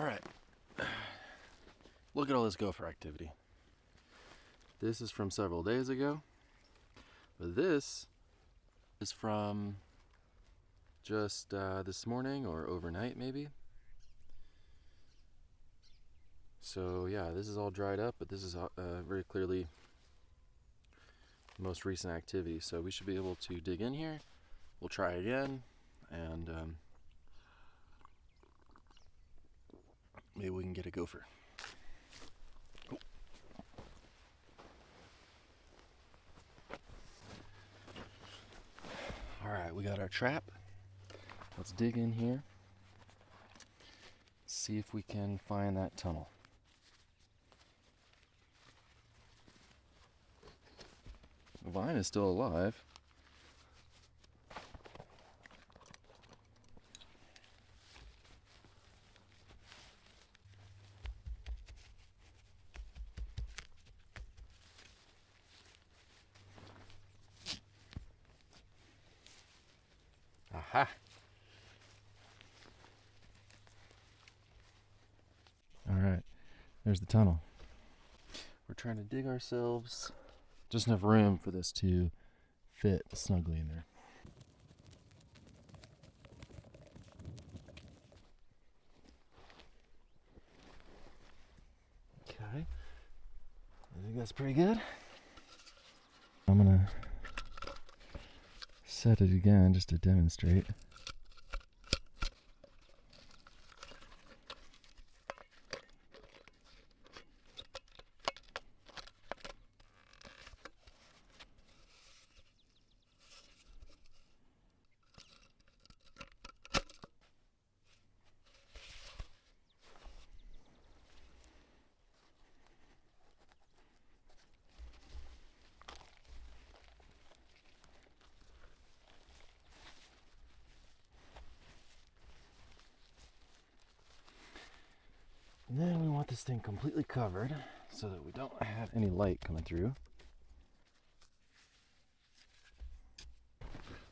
Alright, look at all this gopher activity. This is from several days ago, but this is from just this morning or overnight maybe. So yeah, this is all dried up, but this is very clearly the most recent activity. So we should be able to dig in here. We'll try again, and maybe we can get a gopher. Oh. Alright, we got our trap. Let's dig in here. See if we can find that tunnel. The vine is still alive. Aha! Alright, there's the tunnel. We're trying to dig ourselves just enough room for this to fit snugly in there. Okay, I think that's pretty good. I'm gonna set it again just to demonstrate. And then we want this thing completely covered so that we don't have any light coming through.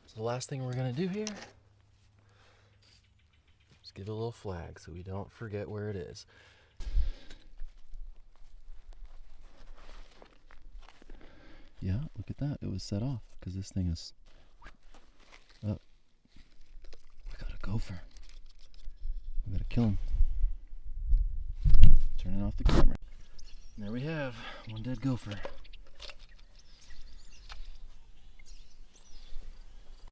So the last thing we're going to do here is give it a little flag so we don't forget where it is. Yeah, look at that. It was set off because this thing is up. We got a gopher. We gotta kill him. Turning off the camera. And there we have one dead gopher.